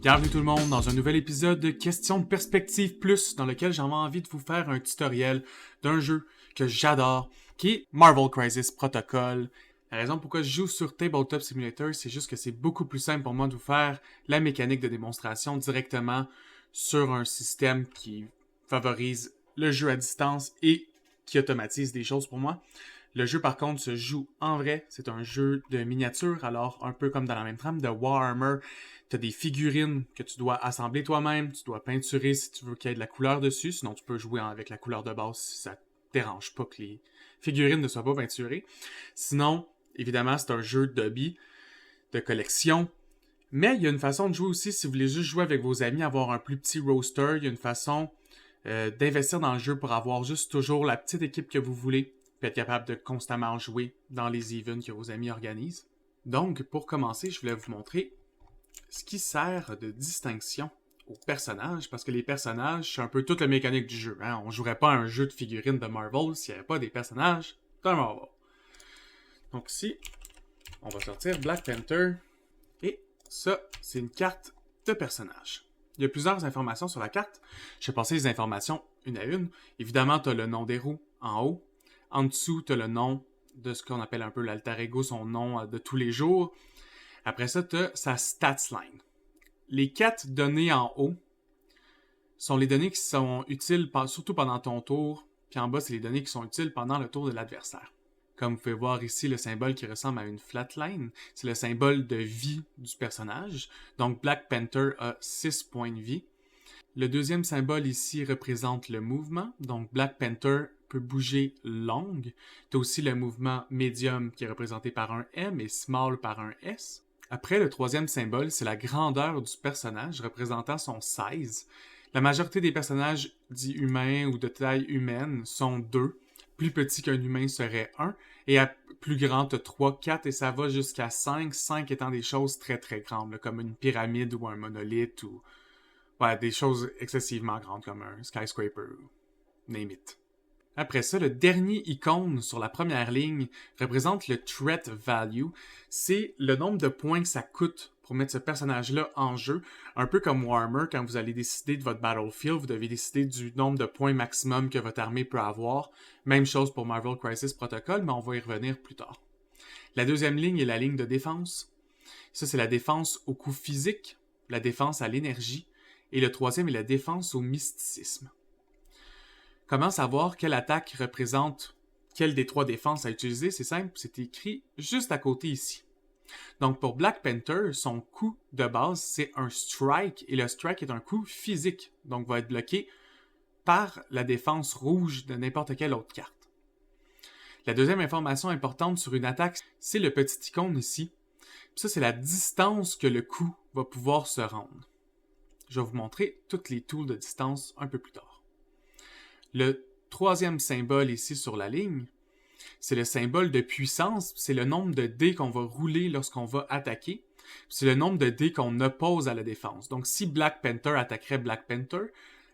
Bienvenue tout le monde dans un nouvel épisode de Questions de Perspective Plus, dans lequel j'avais envie de vous faire un tutoriel d'un jeu que j'adore, qui est Marvel Crisis Protocol. La raison pourquoi je joue sur Tabletop Simulator, c'est juste que c'est beaucoup plus simple pour moi de vous faire la mécanique de démonstration directement sur un système qui favorise le jeu à distance et qui automatise des choses pour moi. Le jeu, par contre, se joue en vrai. C'est un jeu de miniature, alors un peu comme dans la même trame de Warhammer. Tu as des figurines que tu dois assembler toi-même, tu dois peinturer si tu veux qu'il y ait de la couleur dessus, sinon tu peux jouer avec la couleur de base si ça te dérange pas que les figurines ne soient pas peinturées. Sinon, évidemment, c'est un jeu d'hobby, de collection. Mais il y a une façon de jouer aussi si vous voulez juste jouer avec vos amis, avoir un plus petit roster. Il y a une façon d'investir dans le jeu pour avoir juste toujours la petite équipe que vous voulez, puis être capable de constamment jouer dans les events que vos amis organisent. Donc, pour commencer, je voulais vous montrer ce qui sert de distinction aux personnages, parce que les personnages, c'est un peu toute la mécanique du jeu. Hein? On jouerait pas à un jeu de figurines de Marvel s'il n'y avait pas des personnages de Marvel. Donc ici, on va sortir Black Panther, et ça, c'est une carte de personnage. Il y a plusieurs informations sur la carte. Je vais passer les informations une à une. Évidemment, tu as le nom des roues en haut. En dessous, tu as le nom de ce qu'on appelle un peu l'alter ego, son nom de tous les jours. Après ça, tu as sa stats line. Les 4 données en haut sont les données qui sont utiles surtout pendant ton tour, puis en bas, c'est les données qui sont utiles pendant le tour de l'adversaire. Comme vous pouvez voir ici, le symbole qui ressemble à une flatline, c'est le symbole de vie du personnage. Donc Black Panther a 6 points de vie. Le deuxième symbole ici représente le mouvement. Donc Black Panther peut bouger long. Tu as aussi le mouvement medium qui est représenté par un M et small par un S. Après, le troisième symbole, c'est la grandeur du personnage représentant son size. La majorité des personnages dits humains ou de taille humaine sont 2. Plus petit qu'un humain serait 1. Et à plus grand, tu as 3, 4 et ça va jusqu'à 5. 5 étant des choses très très grandes, là, comme une pyramide ou un monolithe ou des choses excessivement grandes comme un skyscraper ou name it. Après ça, le dernier icône sur la première ligne représente le threat value. C'est le nombre de points que ça coûte pour mettre ce personnage-là en jeu. Un peu comme Warhammer, quand vous allez décider de votre battlefield, vous devez décider du nombre de points maximum que votre armée peut avoir. Même chose pour Marvel Crisis Protocol, mais on va y revenir plus tard. La deuxième ligne est la ligne de défense. Ça, c'est la défense au coup physique, la défense à l'énergie, et le troisième est la défense au mysticisme. Comment savoir quelle attaque représente quelle des 3 défenses à utiliser? C'est simple, c'est écrit juste à côté ici. Donc pour Black Panther, son coup de base, c'est un strike, et le strike est un coup physique, donc va être bloqué par la défense rouge de n'importe quelle autre carte. La deuxième information importante sur une attaque, c'est le petit icône ici. Puis ça, c'est la distance que le coup va pouvoir se rendre. Je vais vous montrer toutes les tools de distance un peu plus tard. Le troisième symbole ici sur la ligne, c'est le symbole de puissance. C'est le nombre de dés qu'on va rouler lorsqu'on va attaquer. C'est le nombre de dés qu'on oppose à la défense. Donc si Black Panther attaquerait Black Panther,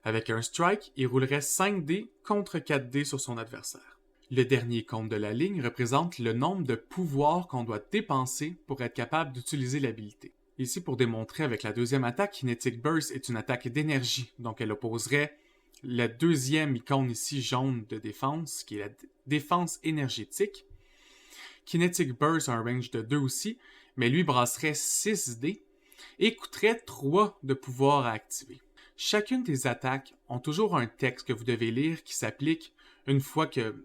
avec un strike, il roulerait 5 dés contre 4 dés sur son adversaire. Le dernier compte de la ligne représente le nombre de pouvoirs qu'on doit dépenser pour être capable d'utiliser l'habilité. Ici, pour démontrer avec la deuxième attaque, Kinetic Burst est une attaque d'énergie. Donc elle opposerait la deuxième icône ici jaune de défense, qui est la défense énergétique. Kinetic Burst a un range de 2 aussi, mais lui brasserait 6 dés et coûterait 3 de pouvoir à activer. Chacune des attaques ont toujours un texte que vous devez lire qui s'applique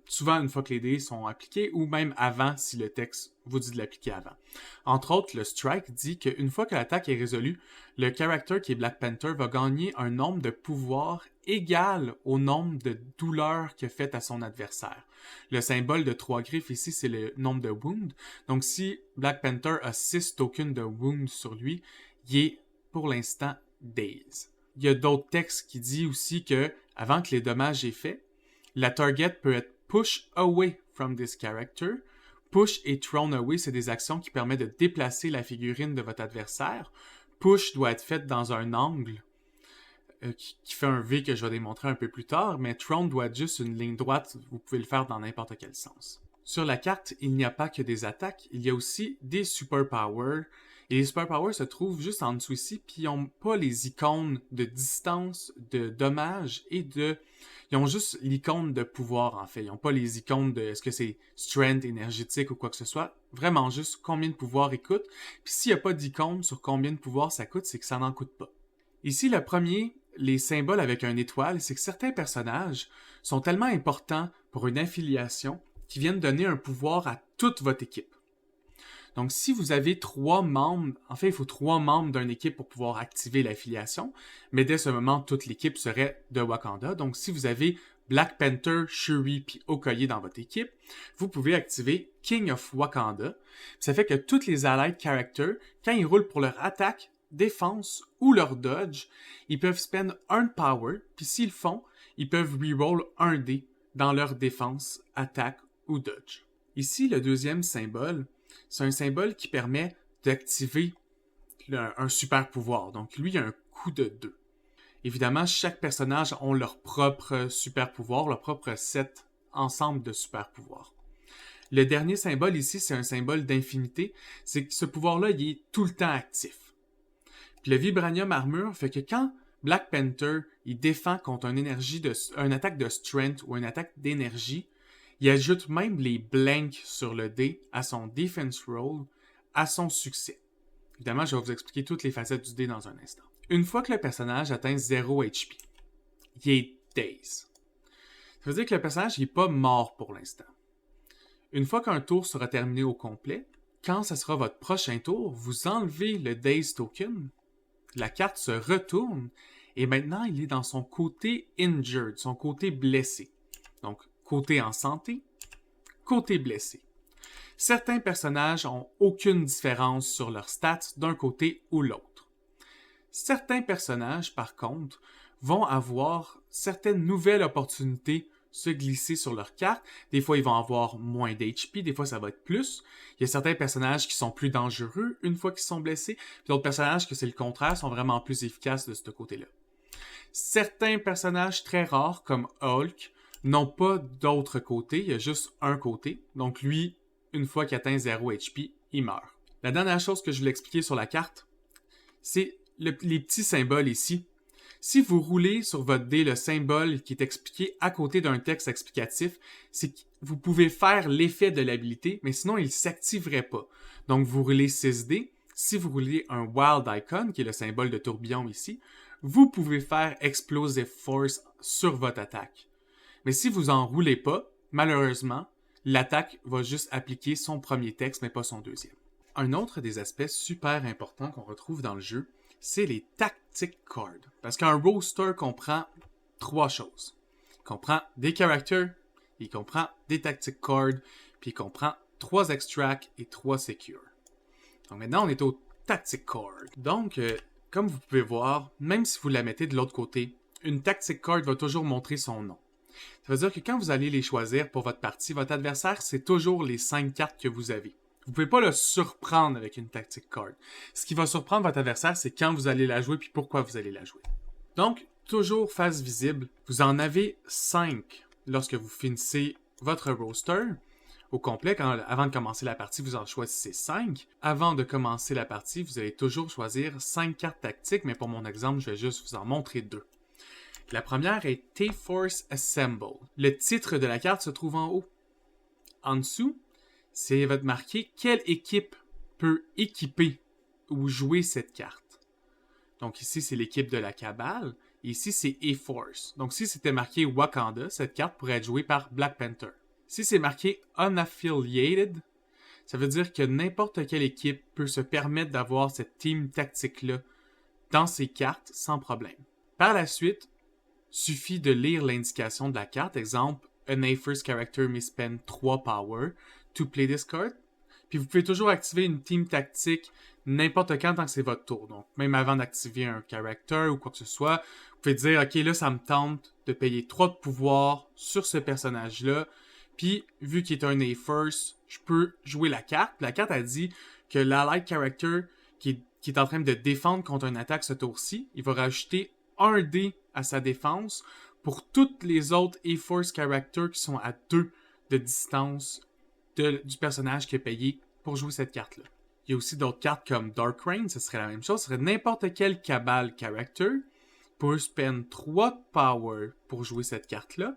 souvent une fois que les dés sont appliqués, ou même avant si le texte vous dit de l'appliquer avant. Entre autres, le strike dit qu'une fois que l'attaque est résolue, le character qui est Black Panther va gagner un nombre de pouvoirs égal au nombre de douleurs qu'il a fait à son adversaire. Le symbole de 3 griffes ici, c'est le nombre de wounds. Donc si Black Panther a 6 tokens de wounds sur lui, il est pour l'instant dazed. Il y a d'autres textes qui disent aussi que avant que les dommages aient fait, la target peut être push away from this character. Push et thrown away, c'est des actions qui permettent de déplacer la figurine de votre adversaire. Push doit être faite dans un angle qui fait un V que je vais démontrer un peu plus tard, mais thrown doit être juste une ligne droite, vous pouvez le faire dans n'importe quel sens. Sur la carte, il n'y a pas que des attaques, il y a aussi des superpowers Et les superpowers se trouvent juste en dessous ici, puis ils n'ont pas les icônes de distance, de dommage Ils ont juste l'icône de pouvoir, en fait. Ils n'ont pas les icônes de est-ce que c'est strength, énergétique ou quoi que ce soit. Vraiment juste combien de pouvoir il coûte. Puis s'il n'y a pas d'icône sur combien de pouvoir ça coûte, c'est que ça n'en coûte pas. Ici, le premier, les symboles avec une étoile, c'est que certains personnages sont tellement importants pour une affiliation qu'ils viennent donner un pouvoir à toute votre équipe. Donc, si vous avez 3 membres, en fait, il faut 3 membres d'une équipe pour pouvoir activer l'affiliation, mais dès ce moment, toute l'équipe serait de Wakanda. Donc, si vous avez Black Panther, Shuri puis Okoye dans votre équipe, vous pouvez activer King of Wakanda. Ça fait que tous les allied characters, quand ils roulent pour leur attaque, défense ou leur dodge, ils peuvent spend un power, puis s'ils le font, ils peuvent reroll un dé dans leur défense, attaque ou dodge. Ici, le deuxième symbole, c'est un symbole qui permet d'activer un super pouvoir. Donc, lui, il a un coût de 2. Évidemment, chaque personnage a leur propre super pouvoir, leur propre set ensemble de super pouvoirs. Le dernier symbole ici, c'est un symbole d'infinité. C'est que ce pouvoir-là, il est tout le temps actif. Puis le Vibranium Armure fait que quand Black Panther il défend contre une attaque de strength ou une attaque d'énergie, il ajoute même les blanks sur le dé à son defense roll, à son succès. Évidemment, je vais vous expliquer toutes les facettes du dé dans un instant. Une fois que le personnage atteint 0 HP, il est dazed. Ça veut dire que le personnage n'est pas mort pour l'instant. Une fois qu'un tour sera terminé au complet, quand ce sera votre prochain tour, vous enlevez le Daze Token, la carte se retourne, et maintenant il est dans son côté injured, son côté blessé. Donc, côté en santé, côté blessé. Certains personnages n'ont aucune différence sur leurs stats d'un côté ou l'autre. Certains personnages, par contre, vont avoir certaines nouvelles opportunités se glisser sur leur carte. Des fois, ils vont avoir moins d'HP, des fois, ça va être plus. Il y a certains personnages qui sont plus dangereux une fois qu'ils sont blessés, puis d'autres personnages que c'est le contraire, sont vraiment plus efficaces de ce côté-là. Certains personnages très rares, comme Hulk, n'ont pas d'autre côté, il y a juste un côté. Donc lui, une fois qu'il atteint 0 HP, il meurt. La dernière chose que je voulais expliquer sur la carte, c'est les petits symboles ici. Si vous roulez sur votre dé le symbole qui est expliqué à côté d'un texte explicatif, c'est que vous pouvez faire l'effet de l'habilité, mais sinon il ne s'activerait pas. Donc vous roulez 6 dés. Si vous roulez un Wild Icon, qui est le symbole de tourbillon ici, vous pouvez faire Explosive Force sur votre attaque. Mais si vous en roulez pas, malheureusement, l'attaque va juste appliquer son premier texte, mais pas son deuxième. Un autre des aspects super importants qu'on retrouve dans le jeu, c'est les tactic cards. Parce qu'un roster comprend 3 choses. Il comprend des characters, il comprend des tactic cards, puis il comprend 3 extracts et 3 secure. Donc maintenant, on est au tactic card. Donc, comme vous pouvez voir, même si vous la mettez de l'autre côté, une tactic card va toujours montrer son nom. Ça veut dire que quand vous allez les choisir pour votre partie, votre adversaire, c'est toujours les 5 cartes que vous avez. Vous ne pouvez pas le surprendre avec une tactic card. Ce qui va surprendre votre adversaire, c'est quand vous allez la jouer puis pourquoi vous allez la jouer. Donc, toujours face visible, vous en avez 5 lorsque vous finissez votre roster au complet. Avant de commencer la partie, vous en choisissez 5. Avant de commencer la partie, vous allez toujours choisir 5 cartes tactiques, mais pour mon exemple, je vais juste vous en montrer 2. La première est T-Force Assemble. Le titre de la carte se trouve en haut. En dessous, c'est votre marqué quelle équipe peut équiper ou jouer cette carte. Donc ici, c'est l'équipe de la Cabale. Et ici, c'est A-Force. Donc si c'était marqué Wakanda, cette carte pourrait être jouée par Black Panther. Si c'est marqué Unaffiliated, ça veut dire que n'importe quelle équipe peut se permettre d'avoir cette team tactique-là dans ses cartes sans problème. Par la suite, suffit de lire l'indication de la carte. Exemple, an A-First character may spend 3 power to play this card. Puis vous pouvez toujours activer une team tactique n'importe quand tant que c'est votre tour. Donc, même avant d'activer un character ou quoi que ce soit, vous pouvez dire, OK, là, ça me tente de payer 3 de pouvoir sur ce personnage-là. Puis, vu qu'il est un A-First, je peux jouer la carte. La carte a dit que l'allied character qui est en train de défendre contre une attaque ce tour-ci, il va rajouter 1 dé à sa défense pour toutes les autres A-Force characters qui sont à 2 de distance du personnage qui est payé pour jouer cette carte-là. Il y a aussi d'autres cartes comme Dark Reign, ce serait la même chose. Ce serait n'importe quel Cabal character pour spend 3 de power pour jouer cette carte-là.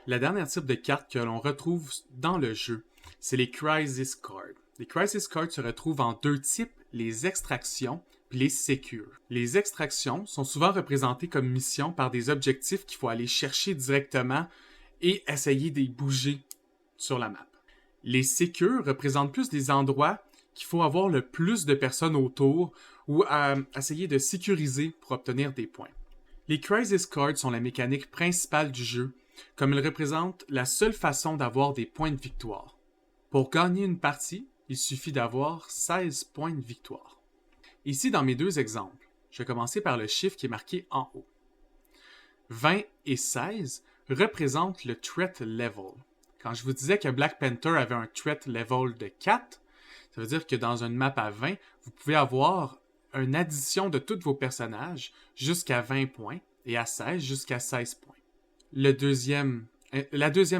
La dernière type de carte que l'on retrouve dans le jeu, c'est les Crisis Cards. Les Crisis Cards se retrouvent en deux types, les extractions et les secures. Les extractions sont souvent représentées comme mission par des objectifs qu'il faut aller chercher directement et essayer de les bouger sur la map. Les secures représentent plus des endroits qu'il faut avoir le plus de personnes autour ou essayer de sécuriser pour obtenir des points. Les Crisis Cards sont la mécanique principale du jeu, comme ils représentent la seule façon d'avoir des points de victoire. Pour gagner une partie, il suffit d'avoir 16 points de victoire. Ici, dans mes deux exemples, je vais commencer par le chiffre qui est marqué en haut. 20 et 16 représentent le threat level. Quand je vous disais que Black Panther avait un threat level de 4, ça veut dire que dans une map à 20, vous pouvez avoir une addition de tous vos personnages jusqu'à 20 points et à 16 jusqu'à 16 points. La deuxième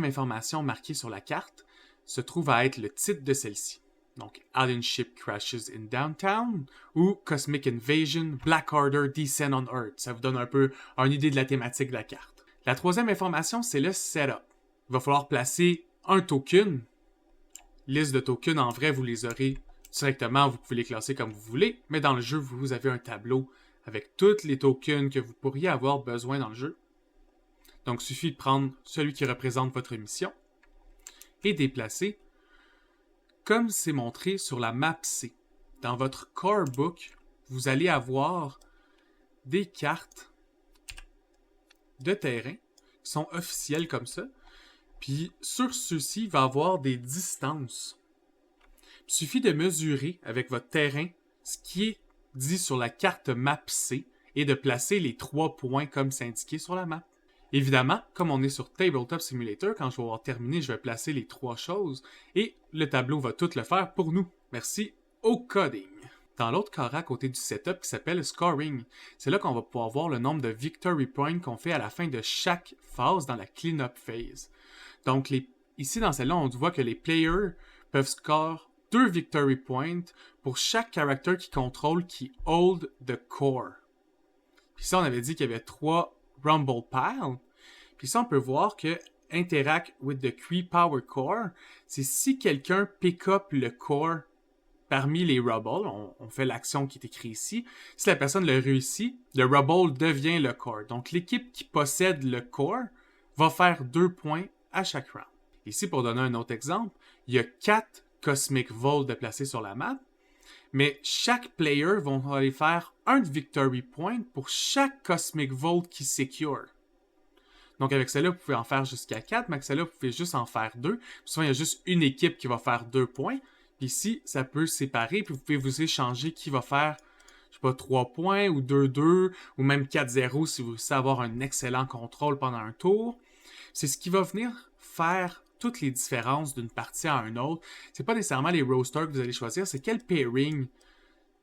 information marquée sur la carte se trouve à être le titre de celle-ci. Donc, Alien Ship Crashes in Downtown ou Cosmic Invasion, Black Order Descent on Earth. Ça vous donne un peu une idée de la thématique de la carte. La troisième information, c'est le setup. Il va falloir placer un token. Liste de tokens, en vrai, vous les aurez directement. Vous pouvez les classer comme vous voulez. Mais dans le jeu, vous avez un tableau avec tous les tokens que vous pourriez avoir besoin dans le jeu. Donc, il suffit de prendre celui qui représente votre mission et déplacer comme c'est montré sur la map C. Dans votre core book, vous allez avoir des cartes de terrain qui sont officielles comme ça. Puis sur ceux-ci, il va y avoir des distances. Il suffit de mesurer avec votre terrain ce qui est dit sur la carte map C et de placer les 3 points comme c'est indiqué sur la map. Évidemment, comme on est sur Tabletop Simulator, quand je vais avoir terminé, je vais placer les 3 choses et le tableau va tout le faire pour nous. Merci au coding. Dans l'autre carré à côté du setup qui s'appelle Scoring, c'est là qu'on va pouvoir voir le nombre de Victory Points qu'on fait à la fin de chaque phase dans la Cleanup Phase. Donc ici dans celle-là, on voit que les players peuvent score 2 Victory Points pour chaque character qui contrôle qui hold the core. Puis ça, on avait dit qu'il y avait 3 Rumble Pile. Puis ça, on peut voir que Interact with the Kree Power Core, c'est si quelqu'un pick up le core parmi les Rubble, on fait l'action qui est écrite ici. Si la personne le réussit, le Rubble devient le core. Donc l'équipe qui possède le core va faire 2 points à chaque round. Ici, pour donner un autre exemple, il y a 4 Cosmic Vault de placer sur la map. Mais chaque player va aller faire un Victory Point pour chaque Cosmic Vault qui secure. Donc avec celle-là, vous pouvez en faire jusqu'à 4, mais avec celle-là, vous pouvez juste en faire 2. Puis souvent, il y a juste une équipe qui va faire 2 points. Puis ici, ça peut se séparer, puis vous pouvez vous échanger qui va faire, je sais pas, 3 points, ou 2-2, ou même 4-0 si vous voulez avoir un excellent contrôle pendant un tour. C'est ce qui va venir faire toutes les différences d'une partie à une autre. C'est pas nécessairement les rosters que vous allez choisir, c'est quel pairing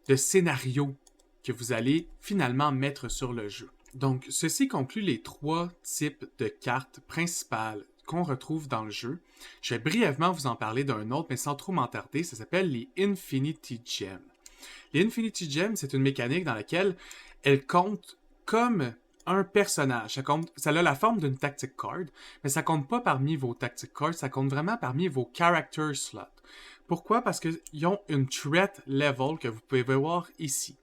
de scénario que vous allez finalement mettre sur le jeu. Donc, ceci conclut les 3 types de cartes principales qu'on retrouve dans le jeu. Je vais brièvement vous en parler d'un autre, mais sans trop m'attarder. Ça s'appelle les Infinity Gems. Les Infinity Gems, c'est une mécanique dans laquelle elles comptent comme un personnage. Ça a la forme d'une tactic card, mais ça compte pas parmi vos tactic cards, ça compte vraiment parmi vos character slots. Pourquoi? Parce qu'ils ont une threat level que vous pouvez voir ici.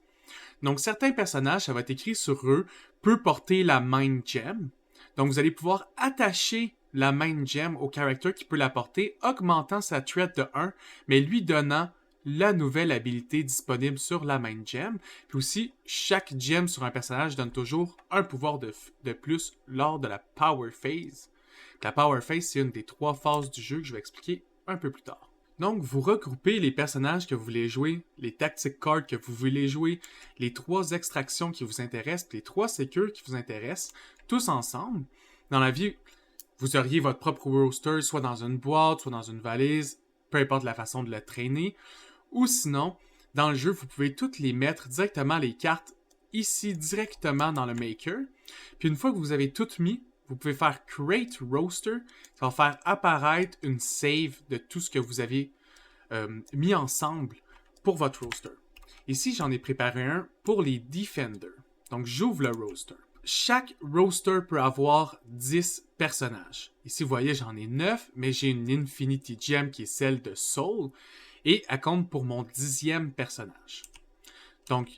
Donc, certains personnages, ça va être écrit sur eux, peut porter la Mind Gem. Donc, vous allez pouvoir attacher la Mind Gem au character qui peut la porter, augmentant sa threat de 1, mais lui donnant la nouvelle habilité disponible sur la Mind Gem. Puis aussi, chaque gem sur un personnage donne toujours un pouvoir de plus lors de la Power Phase. La Power Phase, c'est une des 3 phases du jeu que je vais expliquer un peu plus tard. Donc, vous regroupez les personnages que vous voulez jouer, les tactic cards que vous voulez jouer, les 3 extractions qui vous intéressent, les 3 secures qui vous intéressent, tous ensemble. Dans la vie, vous auriez votre propre roster, soit dans une boîte, soit dans une valise, peu importe la façon de le traîner. Ou sinon, dans le jeu, vous pouvez toutes les mettre directement, les cartes, ici, directement dans le Maker. Puis une fois que vous avez toutes mis, vous pouvez faire Create Roster. Ça va faire apparaître une save de tout ce que vous avez mis ensemble pour votre roster. Ici, j'en ai préparé un pour les Defenders. Donc, j'ouvre le roster. Chaque roster peut avoir 10 personnages. Ici, vous voyez, j'en ai 9, mais j'ai une Infinity Gem qui est celle de Soul, et elle compte pour mon 10e personnage. Donc,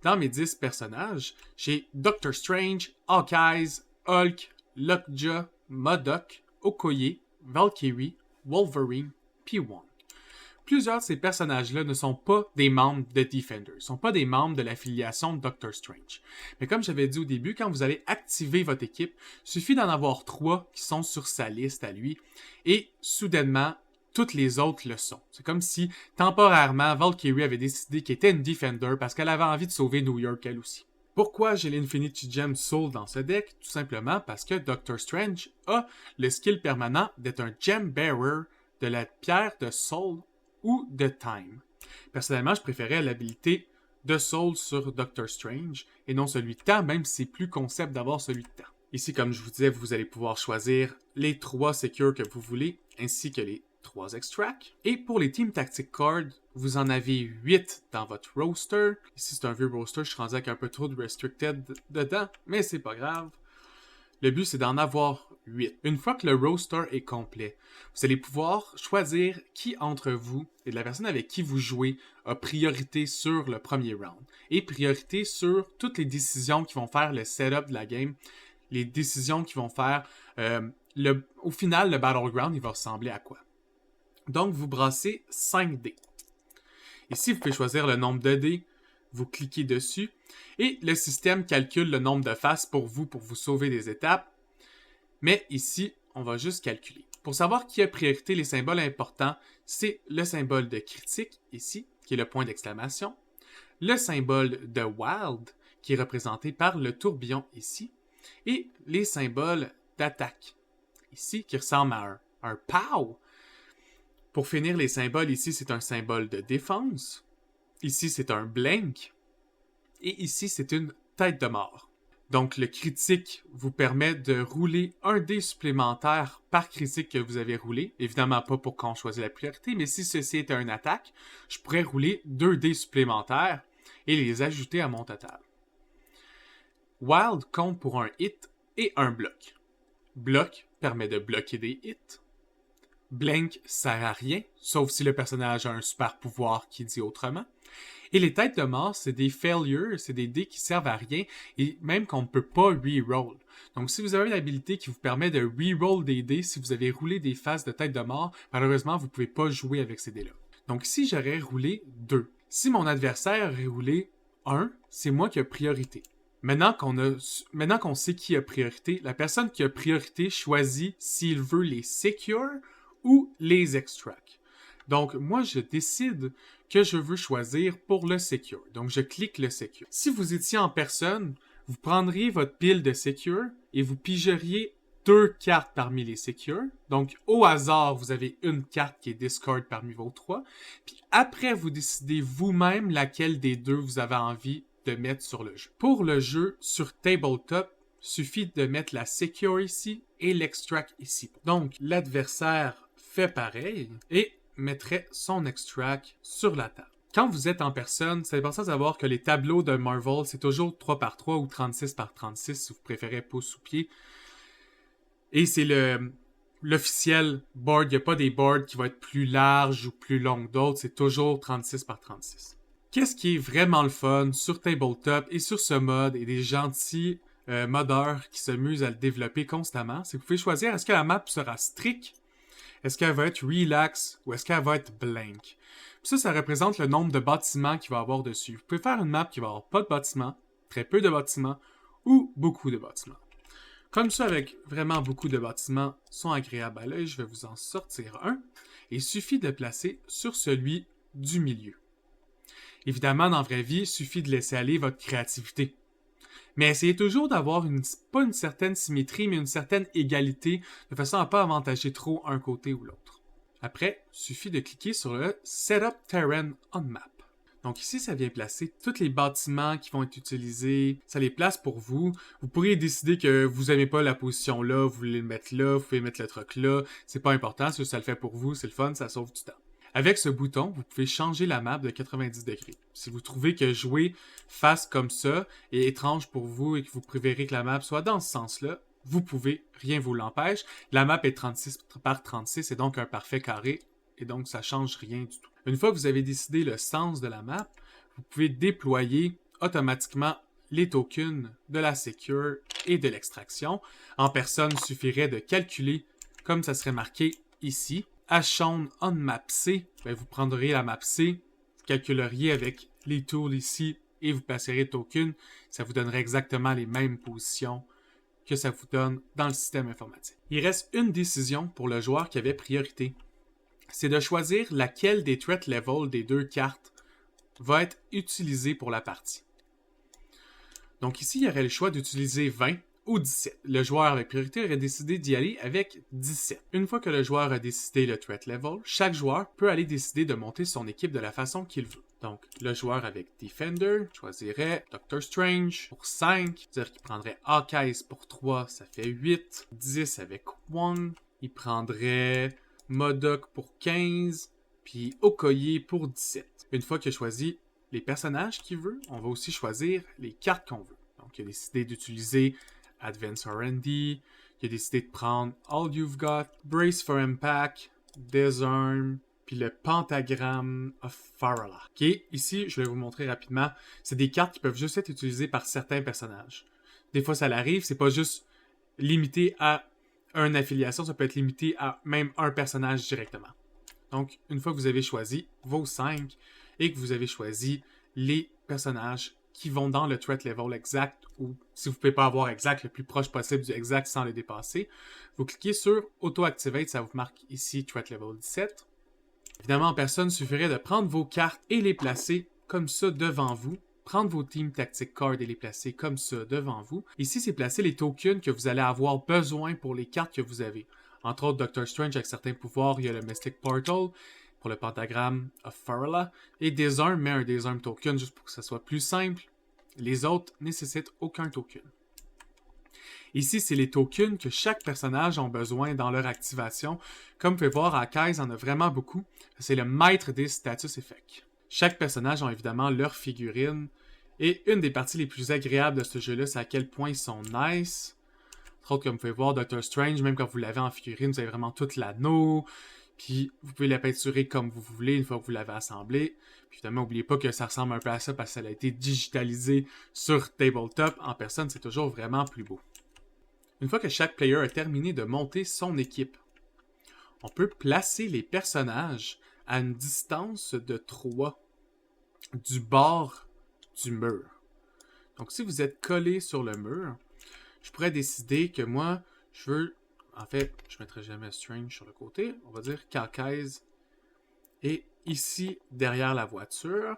dans mes 10 personnages, j'ai Doctor Strange, Hawkeye, Hulk, Lockjaw, MODOK, Okoye, Valkyrie, Wolverine, P1. Plusieurs de ces personnages-là ne sont pas des membres de Defenders, ne sont pas des membres de l'affiliation de Doctor Strange. Mais comme j'avais dit au début, quand vous allez activer votre équipe, il suffit d'en avoir 3 qui sont sur sa liste à lui, et soudainement, toutes les autres le sont. C'est comme si, temporairement, Valkyrie avait décidé qu'elle était une Defender parce qu'elle avait envie de sauver New York elle aussi. Pourquoi j'ai l'Infinity Gem Soul dans ce deck? Tout simplement parce que Doctor Strange a le skill permanent d'être un Gem Bearer de la pierre de Soul ou de Time. Personnellement, je préférais l'habilité de Soul sur Doctor Strange et non celui de Temps, même si c'est plus concept d'avoir celui de Temps. Ici, comme je vous disais, vous allez pouvoir choisir les 3 secures que vous voulez, ainsi que les 3 extracts. Et pour les Team Tactic Cards, vous en avez 8 dans votre roster. Ici, c'est un vieux roster, je suis rendu avec un peu trop de Restricted dedans, mais c'est pas grave. Le but, c'est d'en avoir 8. Une fois que le roster est complet, vous allez pouvoir choisir qui entre vous et de la personne avec qui vous jouez a priorité sur le premier round et priorité sur toutes les décisions qui vont faire le setup de la game, les décisions qui vont faire... au final, le Battleground, il va ressembler à quoi? Donc, vous brassez 5 dés. Ici, vous pouvez choisir le nombre de dés, vous cliquez dessus, et le système calcule le nombre de faces pour vous sauver des étapes. Mais ici, on va juste calculer. Pour savoir qui a priorité, les symboles importants, c'est le symbole de critique, ici, qui est le point d'exclamation, le symbole de Wild, qui est représenté par le tourbillon ici, et les symboles d'attaque, ici, qui ressemblent à un POW. Pour finir, les symboles, ici, c'est un symbole de défense, ici, c'est un blank, et ici, c'est une tête de mort. Donc, le critique vous permet de rouler un dé supplémentaire par critique que vous avez roulé. Évidemment, pas pour quand on choisit la priorité, mais si ceci était une attaque, je pourrais rouler 2 dés supplémentaires et les ajouter à mon total. Wild compte pour un hit et un bloc. Bloc permet de bloquer des hits. Blank sert à rien, sauf si le personnage a un super pouvoir qui dit autrement. Et les têtes de mort, c'est des failures, c'est des dés qui servent à rien et même qu'on ne peut pas reroll. Donc si vous avez une habilité qui vous permet de reroll des dés, si vous avez roulé des faces de tête de mort, malheureusement vous ne pouvez pas jouer avec ces dés-là. Donc ici j'aurais roulé 2. Si mon adversaire aurait roulé 1, c'est moi qui ai priorité. Maintenant qu'on sait qui a priorité, la personne qui a priorité choisit s'il veut les secure ou les extract. Donc, moi, je décide que je veux choisir pour le secure. Donc, je clique le secure. Si vous étiez en personne, vous prendriez votre pile de secure et vous pigeriez 2 cartes parmi les secure. Donc, au hasard, vous avez une carte qui est discard parmi vos 3. Puis après, vous décidez vous-même laquelle des 2 vous avez envie de mettre sur le jeu. Pour le jeu, sur Tabletop, suffit de mettre la secure ici et l'extract ici. Donc, l'adversaire fait pareil et mettrait son extract sur la table. Quand vous êtes en personne, c'est important de savoir que les tableaux de Marvel, c'est toujours 3x3 ou 36x36 si vous préférez pouce ou pied. Et c'est l'officiel board. Il n'y a pas des boards qui vont être plus larges ou plus longs d'autres. C'est toujours 36x36. Qu'est-ce qui est vraiment le fun sur Tabletop et sur ce mode et des gentils modeurs qui s'amusent à le développer constamment, c'est que vous pouvez choisir est-ce que la map sera strict, est-ce qu'elle va être relax ou est-ce qu'elle va être blank. Puis ça représente le nombre de bâtiments qu'il va y avoir dessus. Vous pouvez faire une map qui va avoir pas de bâtiments, très peu de bâtiments ou beaucoup de bâtiments. Comme ça, avec vraiment beaucoup de bâtiments sont agréables à l'œil, je vais vous en sortir un. Et il suffit de placer sur celui du milieu. Évidemment, dans la vraie vie, il suffit de laisser aller votre créativité. Mais essayez toujours d'avoir pas une certaine symétrie, mais une certaine égalité, de façon à ne pas avantager trop un côté ou l'autre. Après, il suffit de cliquer sur le Setup Terrain on Map. Donc ici, ça vient placer tous les bâtiments qui vont être utilisés. Ça les place pour vous. Vous pourriez décider que vous n'aimez pas la position là, vous voulez le mettre là, vous pouvez mettre le truc là. C'est pas important, si ça le fait pour vous, c'est le fun, ça sauve du temps. Avec ce bouton, vous pouvez changer la map de 90 degrés. Si vous trouvez que jouer face comme ça est étrange pour vous et que vous préférez que la map soit dans ce sens-là, vous pouvez, rien vous l'empêche. La map est 36 par 36 et donc un parfait carré et donc ça change rien du tout. Une fois que vous avez décidé le sens de la map, vous pouvez déployer automatiquement les tokens de la secure et de l'extraction. En personne, il suffirait de calculer comme ça serait marqué ici. As shown on map C, vous prendrez la map C, vous calculeriez avec les tools ici et vous passerez le token. Ça vous donnerait exactement les mêmes positions que ça vous donne dans le système informatique. Il reste une décision pour le joueur qui avait priorité. C'est de choisir laquelle des threat levels des deux cartes va être utilisée pour la partie. Donc ici, il y aurait le choix d'utiliser 20 ou 17. Le joueur avec priorité aurait décidé d'y aller avec 17. Une fois que le joueur a décidé le threat level, chaque joueur peut aller décider de monter son équipe de la façon qu'il veut. Donc, le joueur avec Defender choisirait Doctor Strange pour 5, c'est-à-dire qu'il prendrait Hawkeye pour 3, ça fait 8. 10 avec Wong, il prendrait MODOK pour 15, puis Okoye pour 17. Une fois qu'il a choisi les personnages qu'il veut, on va aussi choisir les cartes qu'on veut. Donc, il a décidé d'utiliser Advanced R&D, il a décidé de prendre All You've Got, Brace for Impact, Disarm, puis le Pentagram of Farala. Ok, ici, je vais vous montrer rapidement. C'est des cartes qui peuvent juste être utilisées par certains personnages. Des fois, ça l'arrive, c'est pas juste limité à une affiliation, ça peut être limité à même un personnage directement. Donc, une fois que vous avez choisi vos 5 et que vous avez choisi les personnages qui vont dans le threat level exact, ou si vous ne pouvez pas avoir exact, le plus proche possible du exact sans le dépasser, vous cliquez sur Auto-Activate, ça vous marque ici threat level 17. Évidemment, en personne, il suffirait de prendre vos cartes et les placer comme ça devant vous. Prendre vos Team Tactic Cards et les placer comme ça devant vous. Ici, c'est placer les tokens que vous allez avoir besoin pour les cartes que vous avez. Entre autres, Doctor Strange avec certains pouvoirs, il y a le Mystic Portal pour le Pentagram of Farala. Et Disarm met un Disarm token juste pour que ça soit plus simple. Les autres nécessitent aucun token. Ici, c'est les tokens que chaque personnage a besoin dans leur activation. Comme vous pouvez voir, Hawkeye en a vraiment beaucoup. C'est le maître des status effects. Chaque personnage a évidemment leur figurine. Et une des parties les plus agréables de ce jeu-là, c'est à quel point ils sont nice. Entre autres, comme vous pouvez voir, Doctor Strange, même quand vous l'avez en figurine, vous avez vraiment tout l'anneau. Puis vous pouvez la peinturer comme vous voulez une fois que vous l'avez assemblée. Puis évidemment, n'oubliez pas que ça ressemble un peu à ça parce que ça a été digitalisé sur Tabletop. En personne, c'est toujours vraiment plus beau. Une fois que chaque player a terminé de monter son équipe, on peut placer les personnages à une distance de 3 du bord du mur. Donc si vous êtes collé sur le mur, je pourrais décider que moi, je veux... En fait, je ne mettrai jamais Strange sur le côté. On va dire qu'Hawkeye est ici, derrière la voiture.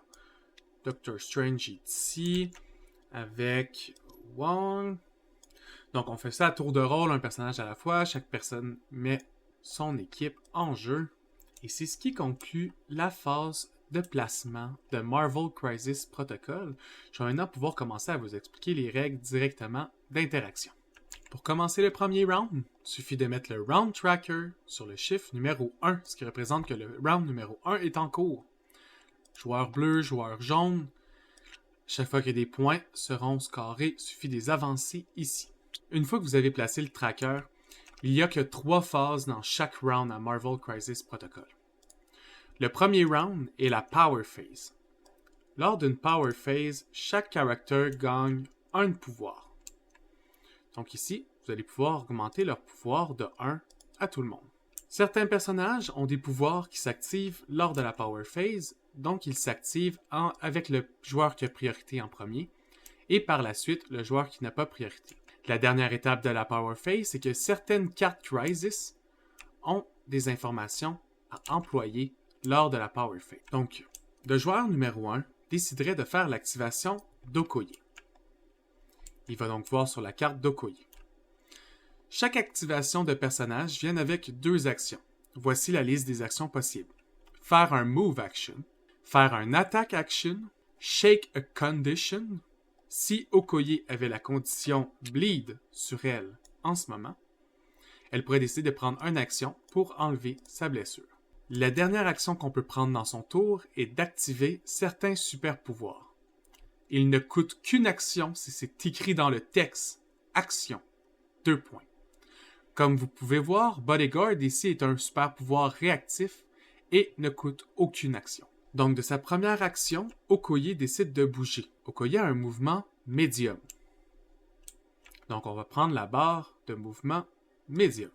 Doctor Strange est ici, avec Wong. Donc, on fait ça à tour de rôle, un personnage à la fois. Chaque personne met son équipe en jeu. Et c'est ce qui conclut la phase de placement de Marvel Crisis Protocol. Je vais maintenant pouvoir commencer à vous expliquer les règles directement d'interaction. Pour commencer le premier round, il suffit de mettre le round tracker sur le chiffre numéro 1, ce qui représente que le round numéro 1 est en cours. Joueur bleu, joueur jaune, chaque fois que des points seront scorés, il suffit de les avancer ici. Une fois que vous avez placé le tracker, il n'y a que 3 phases dans chaque round à Marvel Crisis Protocol. Le premier round est la Power Phase. Lors d'une Power Phase, chaque character gagne un pouvoir. Donc ici, vous allez pouvoir augmenter leur pouvoir de 1 à tout le monde. Certains personnages ont des pouvoirs qui s'activent lors de la Power Phase, donc ils s'activent avec le joueur qui a priorité en premier, et par la suite, le joueur qui n'a pas priorité. La dernière étape de la Power Phase, c'est que certaines cartes Crisis ont des informations à employer lors de la Power Phase. Donc, le joueur numéro 1 déciderait de faire l'activation d'Okoye. Il va donc voir sur la carte d'Okoye. Chaque activation de personnage vient avec 2 actions. Voici la liste des actions possibles. Faire un Move Action, faire un Attack Action, Shake a Condition. Si Okoye avait la condition Bleed sur elle en ce moment, elle pourrait décider de prendre une action pour enlever sa blessure. La dernière action qu'on peut prendre dans son tour est d'activer certains super pouvoirs. Il ne coûte qu'une action si c'est écrit dans le texte. Action. 2 points. Comme vous pouvez voir, Bodyguard ici est un super pouvoir réactif et ne coûte aucune action. Donc de sa première action, Okoye décide de bouger. Okoye a un mouvement médium. Donc on va prendre la barre de mouvement médium,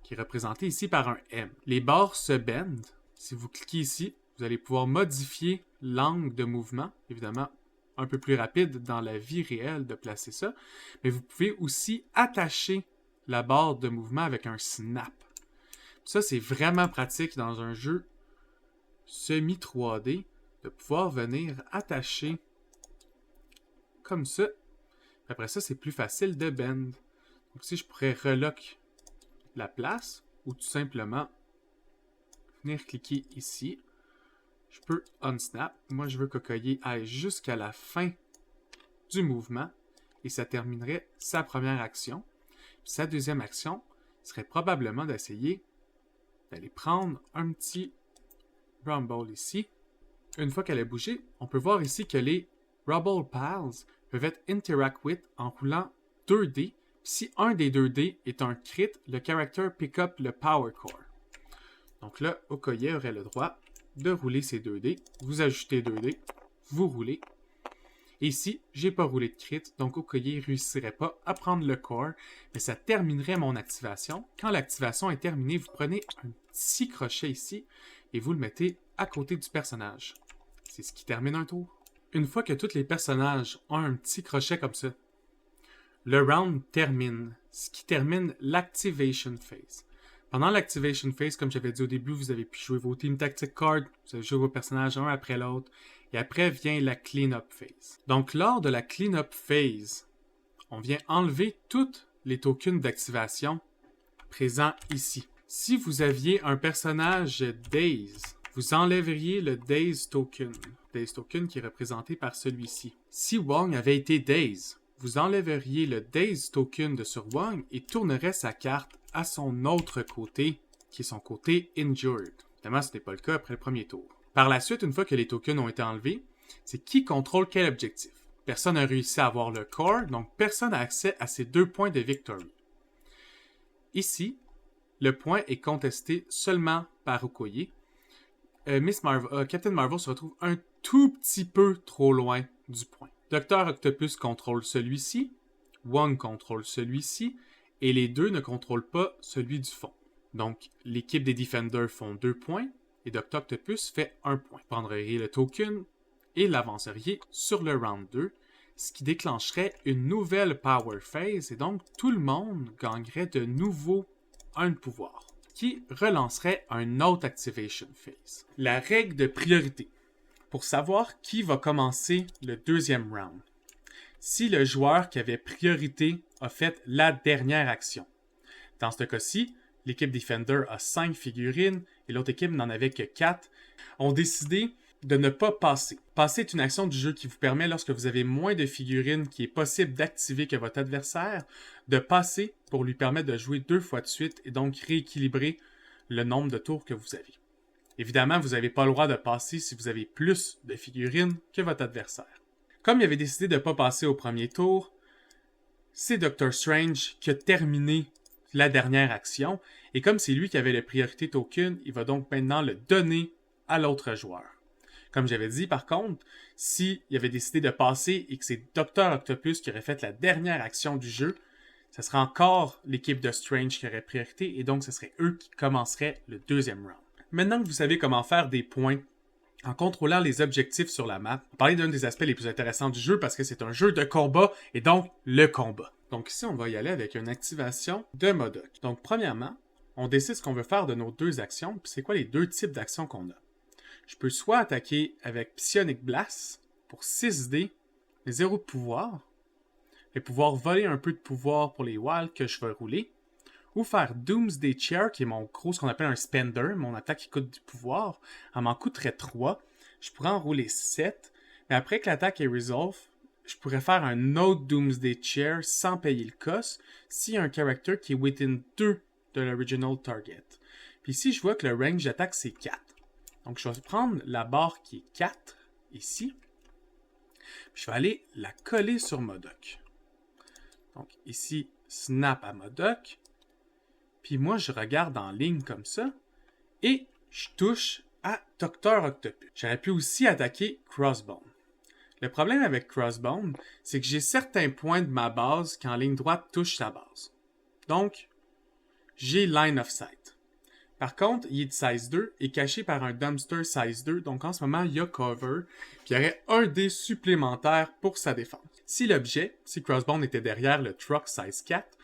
qui est représentée ici par un M. Les barres se bendent. Si vous cliquez ici, vous allez pouvoir modifier l'angle de mouvement, évidemment un peu plus rapide dans la vie réelle de placer ça, mais vous pouvez aussi attacher la barre de mouvement avec un snap. Ça, c'est vraiment pratique dans un jeu semi 3D de pouvoir venir attacher comme ça. Après ça, c'est plus facile de bend. Donc si je pourrais relock la place ou tout simplement venir cliquer ici, je peux unsnap. Moi, je veux qu'Okoye aille jusqu'à la fin du mouvement et ça terminerait sa première action. Puis sa deuxième action serait probablement d'essayer d'aller prendre un petit Rumble ici. Une fois qu'elle est bougée, on peut voir ici que les Rumble Pals peuvent être Interact With en roulant 2 dés. Si un des 2 dés est un crit, le character pick up le Power Core. Donc là, Okoye aurait le droit de rouler ces 2 dés. Vous ajoutez 2 dés, vous roulez. Et ici, j'ai pas roulé de crit, donc Okoye ne réussirait pas à prendre le core, mais ça terminerait mon activation. Quand l'activation est terminée, vous prenez un petit crochet ici et vous le mettez à côté du personnage. C'est ce qui termine un tour. Une fois que tous les personnages ont un petit crochet comme ça, le round termine, ce qui termine l'activation phase. Pendant l'activation phase, comme j'avais dit au début, vous avez pu jouer vos team tactic cards, vous avez joué vos personnages un après l'autre, et après vient la clean-up phase. Donc lors de la clean-up phase, on vient enlever tous les tokens d'activation présents ici. Si vous aviez un personnage Daze, vous enlèveriez le Daze token. Daze token qui est représenté par celui-ci. Si Wong avait été Daze, vous enlèveriez le Daze token de sur Wong et tournerait sa carte à son autre côté, qui est son côté Injured. Évidemment, ce n'est pas le cas après le premier tour. Par la suite, une fois que les tokens ont été enlevés, c'est qui contrôle quel objectif. Personne n'a réussi à avoir le core, donc personne n'a accès à ces 2 points de victory. Ici, le point est contesté seulement par Okoye. Captain Marvel se retrouve un tout petit peu trop loin du point. Dr. Octopus contrôle celui-ci, Wong contrôle celui-ci, et les deux ne contrôlent pas celui du fond. Donc, l'équipe des Defenders font 2 points, et Dr. Octopus fait 1 point. Vous prendriez le token et l'avanceriez sur le round 2, ce qui déclencherait une nouvelle Power Phase, et donc tout le monde gagnerait de nouveau un pouvoir, qui relancerait un autre Activation Phase. La règle de priorité. Pour savoir qui va commencer le deuxième round. Si le joueur qui avait priorité a fait la dernière action. Dans ce cas-ci, l'équipe Defender a 5 figurines et l'autre équipe n'en avait que 4. Ont décidé de ne pas passer. Passer est une action du jeu qui vous permet, lorsque vous avez moins de figurines qui est possible d'activer que votre adversaire, de passer pour lui permettre de jouer 2 fois de suite et donc rééquilibrer le nombre de tours que vous avez. Évidemment, vous n'avez pas le droit de passer si vous avez plus de figurines que votre adversaire. Comme il avait décidé de ne pas passer au premier tour, c'est Doctor Strange qui a terminé la dernière action, et comme c'est lui qui avait le priorité token, il va donc maintenant le donner à l'autre joueur. Comme j'avais dit, par contre, s'il avait décidé de passer et que c'est Dr. Octopus qui aurait fait la dernière action du jeu, ce serait encore l'équipe de Strange qui aurait priorité, et donc ce serait eux qui commenceraient le deuxième round. Maintenant que vous savez comment faire des points en contrôlant les objectifs sur la map, on va parler d'un des aspects les plus intéressants du jeu parce que c'est un jeu de combat et donc le combat. Donc ici, on va y aller avec une activation de Modok. Donc premièrement, on décide ce qu'on veut faire de nos 2 actions, puis c'est quoi les 2 types d'actions qu'on a. Je peux soit attaquer avec Psionic Blast pour 6D, mais 0 de pouvoir, et pouvoir voler un peu de pouvoir pour les walls que je vais rouler, ou faire Doomsday Chair, qui est mon gros, ce qu'on appelle un spender, mon attaque qui coûte du pouvoir, elle m'en coûterait 3, je pourrais en rouler 7, mais après que l'attaque est resolve, je pourrais faire un autre Doomsday Chair sans payer le cost, s'il y a un character qui est within 2 de l'original target. Puis ici, je vois que le range d'attaque, c'est 4. Donc, je vais prendre la barre qui est 4, ici. Puis je vais aller la coller sur MODOK. Donc, ici, snap à MODOK. Puis moi, je regarde en ligne comme ça. Et je touche à Dr. Octopus. J'aurais pu aussi attaquer Crossbone. Le problème avec Crossbone, c'est que j'ai certains points de ma base qui en ligne droite touchent sa base. Donc, j'ai line of sight. Par contre, il est de size 2 et caché par un dumpster size 2, donc en ce moment, il y a cover, puis il y aurait un dé supplémentaire pour sa défense. Si l'objet, si Crossbone était derrière le truck size 4,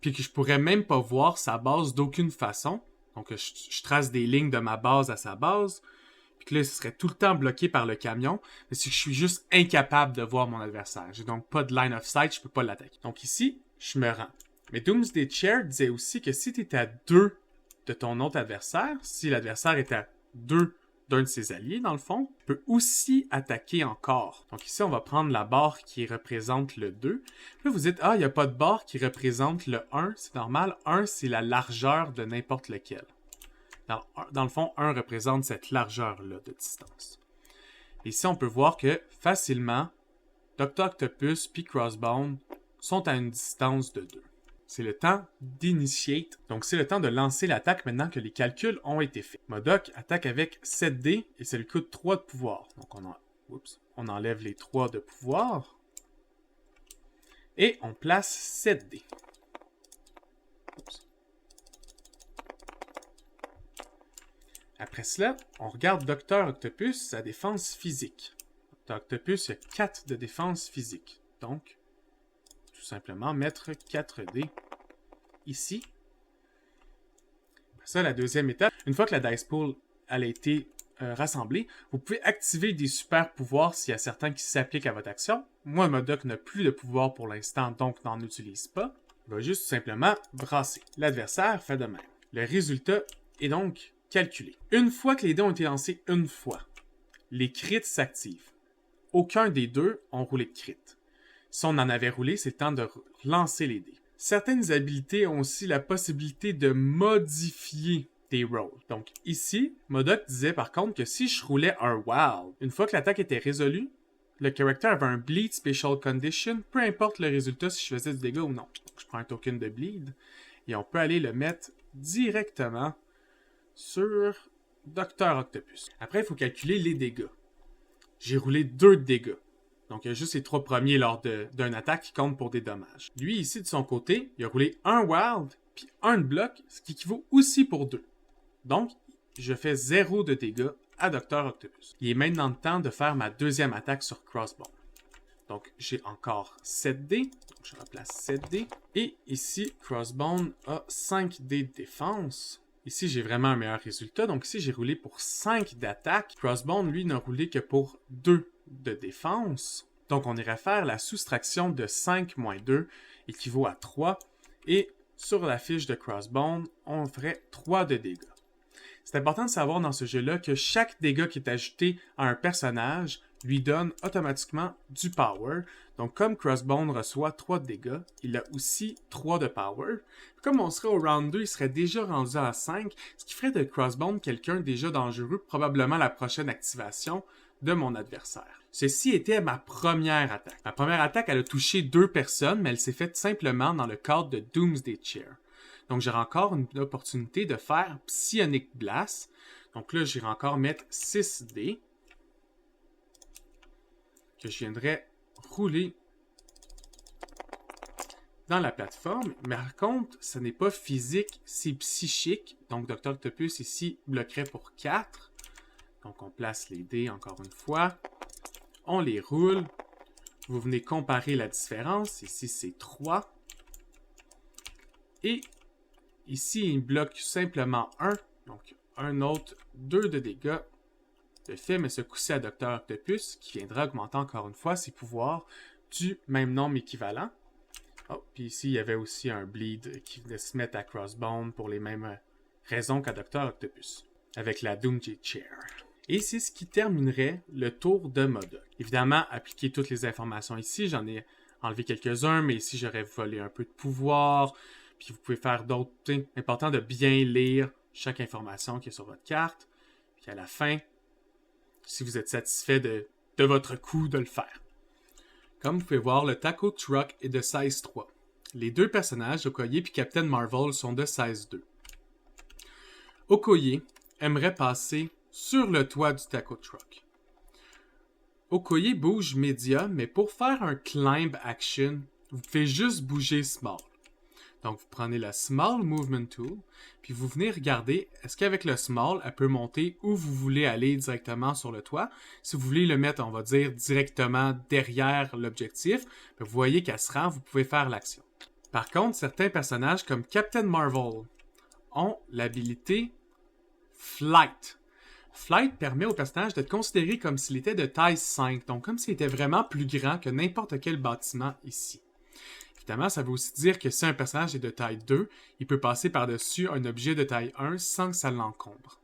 puis que je pourrais même pas voir sa base d'aucune façon, donc je trace des lignes de ma base à sa base, puis que là, ce serait tout le temps bloqué par le camion, mais c'est que je suis juste incapable de voir mon adversaire. J'ai donc pas de line of sight, je peux pas l'attaquer. Donc ici, je me rends. Mais Doomsday Chair disait aussi que si tu étais à 2 de ton autre adversaire, si l'adversaire est à 2 d'un de ses alliés, dans le fond, peut aussi attaquer encore. Donc ici, on va prendre la barre qui représente le 2. Puis là, vous dites, ah, il n'y a pas de barre qui représente le 1. C'est normal. 1, c'est la largeur de n'importe lequel. Dans le fond, 1 représente cette largeur-là de distance. Et ici, on peut voir que facilement, Dr. Octopus puis Crossbone sont à une distance de 2. C'est le temps d'initiate, donc c'est le temps de lancer l'attaque maintenant que les calculs ont été faits. MODOK attaque avec 7 dés et ça lui coûte 3 de pouvoir. Donc on enlève les 3 de pouvoir et on place 7 dés. Après cela, on regarde Dr. Octopus, sa défense physique. Dr. Octopus a 4 de défense physique. Donc, tout simplement mettre 4 dés ici. Après ça, la deuxième étape, une fois que la dice pool a été rassemblée, vous pouvez activer des super pouvoirs s'il y a certains qui s'appliquent à votre action. Moi, MODOK n'a plus de pouvoir pour l'instant, donc n'en utilise pas. Il va juste tout simplement brasser. L'adversaire fait de même. Le résultat est donc calculé. Une fois que les dés ont été lancés une fois, les crits s'activent. Aucun des deux ont roulé de crit. Si on en avait roulé, c'est le temps de lancer les dés. Certaines habilités ont aussi la possibilité de modifier des rolls. Donc ici, MODOK disait par contre que si je roulais un wild, une fois que l'attaque était résolue, le character avait un bleed special condition, peu importe le résultat si je faisais du dégât ou non. Donc, je prends un token de bleed et on peut aller le mettre directement sur Dr. Octopus. Après, il faut calculer les dégâts. J'ai roulé 2 dégâts. Donc, il y a juste les 3 premiers lors d'une attaque qui comptent pour des dommages. Lui, ici, de son côté, il a roulé un wild, puis un bloc, ce qui équivaut aussi pour 2. Donc, je fais 0 de dégâts à Dr. Octopus. Il est maintenant le temps de faire ma deuxième attaque sur Crossbone. Donc, j'ai encore 7 dés. Donc, je replace 7 dés. Et ici, Crossbone a 5 dés de défense. Ici, j'ai vraiment un meilleur résultat. Donc ici, j'ai roulé pour 5 d'attaque. Crossbone, lui, n'a roulé que pour 2 de défense. Donc, on irait faire la soustraction de 5 moins 2 équivaut à 3. Et sur la fiche de Crossbone, on ferait 3 de dégâts. C'est important de savoir dans ce jeu-là que chaque dégât qui est ajouté à un personnage lui donne automatiquement du power. Donc, comme Crossbone reçoit 3 de dégâts, il a aussi 3 de power. Comme on serait au round 2, il serait déjà rendu à 5, ce qui ferait de Crossbone quelqu'un déjà dangereux, probablement la prochaine activation de mon adversaire. Ceci était ma première attaque. Ma première attaque, elle a touché 2 personnes, mais elle s'est faite simplement dans le cadre de Doomsday Chair. Donc, j'aurai encore une opportunité de faire Psionic Blast. Donc là, j'irai encore mettre 6 dés que je viendrai rouler dans la plateforme. Mais par contre, ce n'est pas physique, c'est psychique. Donc, Dr. Octopus ici bloquerait pour 4. Donc, on place les dés encore une fois. On les roule. Vous venez comparer la différence. Ici, c'est 3. Et ici, il bloque simplement 1. Donc, un autre 2 de dégâts. Le fait, mais ce coup-ci à Dr. Octopus, qui viendra augmenter encore une fois ses pouvoirs du même nombre équivalent. Oh, puis ici, il y avait aussi un bleed qui venait se mettre à Crossbone pour les mêmes raisons qu'à Dr. Octopus, avec la Doomsday Chair. Et c'est ce qui terminerait le tour de MODOK. Évidemment, appliquer toutes les informations ici, j'en ai enlevé quelques-uns, mais ici, j'aurais volé un peu de pouvoir, puis vous pouvez faire d'autres. C'est important de bien lire chaque information qui est sur votre carte. Puis à la fin, si vous êtes satisfait de votre coup, de le faire. Comme vous pouvez voir, le Taco Truck est de size 3. Les deux personnages, Okoye et Captain Marvel, sont de size 2. Okoye aimerait passer sur le toit du Taco Truck. Okoye bouge médium, mais pour faire un climb action, vous pouvez juste bouger small. Donc vous prenez la Small Movement Tool, puis vous venez regarder, est-ce qu'avec le small, elle peut monter où vous voulez aller directement sur le toit. Si vous voulez le mettre, on va dire, directement derrière l'objectif, vous voyez qu'elle se rend, vous pouvez faire l'action. Par contre, certains personnages comme Captain Marvel ont l'habilité Flight. Flight permet au personnage d'être considéré comme s'il était de taille 5, donc comme s'il était vraiment plus grand que n'importe quel bâtiment ici. Évidemment, ça veut aussi dire que si un personnage est de taille 2, il peut passer par-dessus un objet de taille 1 sans que ça l'encombre.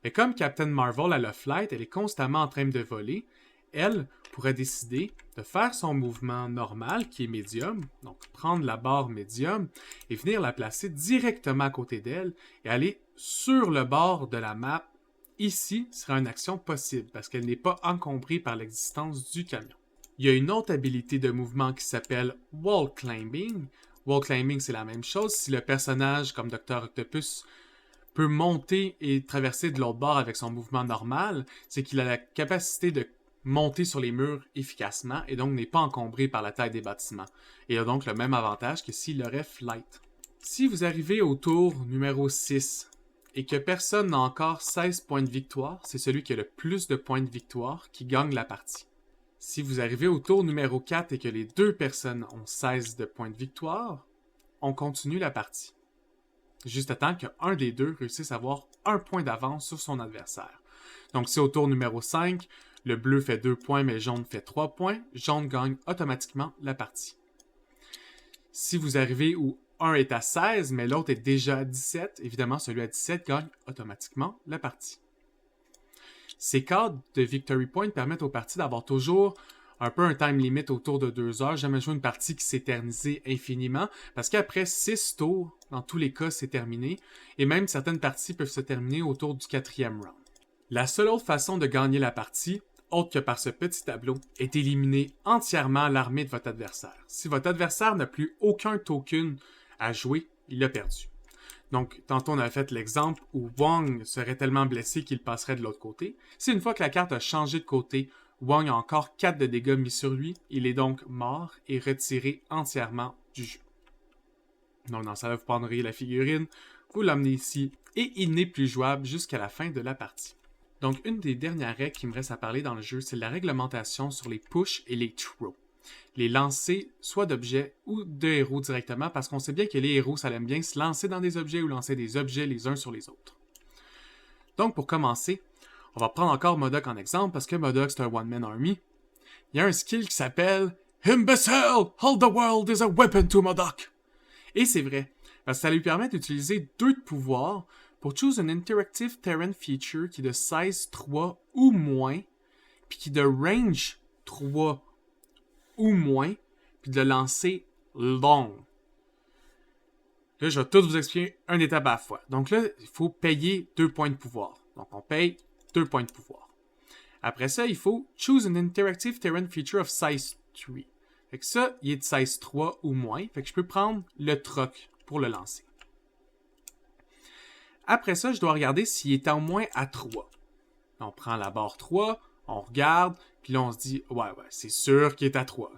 Mais comme Captain Marvel a le Flight, elle est constamment en train de voler, elle pourrait décider de faire son mouvement normal, qui est médium, donc prendre la barre médium, et venir la placer directement à côté d'elle, et aller sur le bord de la map. Ici sera une action possible, parce qu'elle n'est pas encombrée par l'existence du camion. Il y a une autre habilité de mouvement qui s'appelle Wall Climbing. Wall Climbing, c'est la même chose. Si le personnage, comme Dr. Octopus, peut monter et traverser de l'autre bord avec son mouvement normal, c'est qu'il a la capacité de monter sur les murs efficacement et donc n'est pas encombré par la taille des bâtiments. Et a donc le même avantage que s'il aurait Flight. Si vous arrivez au tour numéro 6 et que personne n'a encore 16 points de victoire, c'est celui qui a le plus de points de victoire qui gagne la partie. Si vous arrivez au tour numéro 4 et que les deux personnes ont 16 de points de victoire, on continue la partie. Juste à temps qu'un des deux réussisse à avoir un point d'avance sur son adversaire. Donc si au tour numéro 5, le bleu fait 2 points mais jaune fait 3 points, jaune gagne automatiquement la partie. Si vous arrivez où un est à 16 mais l'autre est déjà à 17, évidemment celui à 17 gagne automatiquement la partie. Ces cadres de Victory Point permettent aux parties d'avoir toujours un peu un time limit autour de 2 heures. J'ai jamais joué une partie qui s'éternisait infiniment, parce qu'après 6 tours, dans tous les cas, c'est terminé, et même certaines parties peuvent se terminer autour du 4e round. La seule autre façon de gagner la partie, autre que par ce petit tableau, est d'éliminer entièrement l'armée de votre adversaire. Si votre adversaire n'a plus aucun token à jouer, il a perdu. Donc, tantôt, on a fait l'exemple où Wong serait tellement blessé qu'il passerait de l'autre côté. Si une fois que la carte a changé de côté, Wong a encore 4 de dégâts mis sur lui, il est donc mort et retiré entièrement du jeu. Donc, dans ça, vous prendrez la figurine, vous l'amenez ici, et il n'est plus jouable jusqu'à la fin de la partie. Donc, une des dernières règles qui me reste à parler dans le jeu, c'est la réglementation sur les push et les throw. Les lancer soit d'objets ou de héros directement, parce qu'on sait bien que les héros, ça aime bien se lancer dans des objets ou lancer des objets les uns sur les autres. Donc, pour commencer, on va prendre encore MODOK en exemple, parce que MODOK, c'est un one-man army. Il y a un skill qui s'appelle « Imbecile! All the world is a weapon to MODOK! » Et c'est vrai, parce que ça lui permet d'utiliser 2 de pouvoir pour choose an interactive terrain feature qui est de size 3 ou moins, puis qui est de range 3 ou moins, puis de lancer long. Là, je vais tout vous expliquer une étape à la fois. Donc là, il faut payer 2 points de pouvoir. Donc on paye 2 points de pouvoir. Après ça, il faut choose an interactive terrain feature of size 3. Fait que ça, il est de size 3 ou moins. Fait que je peux prendre le truck pour le lancer. Après ça, je dois regarder s'il est au moins à 3. On prend la barre 3, on regarde, puis là on se dit, ouais, c'est sûr qu'il est à 3.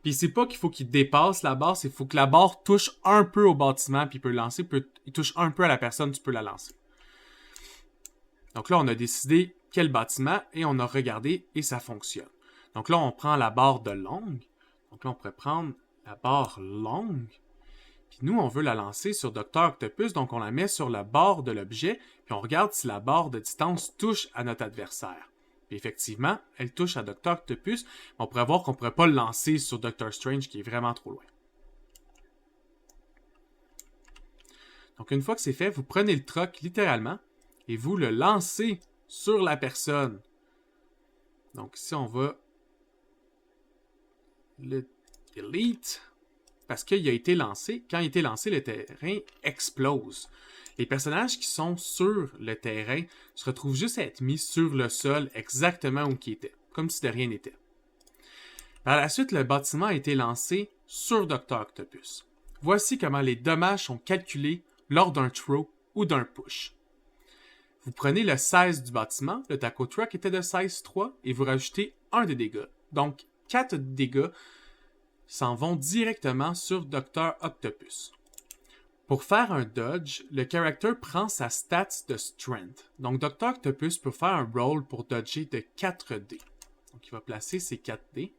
Puis c'est pas qu'il faut qu'il dépasse la barre, c'est qu'il faut que la barre touche un peu au bâtiment, puis il peut le lancer, il touche un peu à la personne, tu peux la lancer. Donc là, on a décidé quel bâtiment, et on a regardé, et ça fonctionne. Donc là, on prend la barre de longue. Donc là, on pourrait prendre la barre longue. Puis nous, on veut la lancer sur Dr. Octopus, donc on la met sur la barre de l'objet, puis on regarde si la barre de distance touche à notre adversaire. Puis effectivement, elle touche à Dr. Octopus, mais on pourrait voir qu'on ne pourrait pas le lancer sur Dr. Strange, qui est vraiment trop loin. Donc une fois que c'est fait, vous prenez le truck littéralement, et vous le lancez sur la personne. Donc ici, on va le delete. parce qu'il a été lancé. Quand il a été lancé, le terrain explose. Les personnages qui sont sur le terrain se retrouvent juste à être mis sur le sol exactement où ils étaient, comme si de rien n'était. Par la suite, le bâtiment a été lancé sur Dr. Octopus. Voici comment les dommages sont calculés lors d'un throw ou d'un push. Vous prenez le 16 du bâtiment, le taco truck était de 16,3 et vous rajoutez 1 de dégâts. Donc, 4 dégâts s'en vont directement sur Dr. Octopus. Pour faire un dodge, le character prend sa stats de strength. Donc, Dr. Octopus peut faire un roll pour dodger de 4 dés. Donc, il va placer ses 4 dés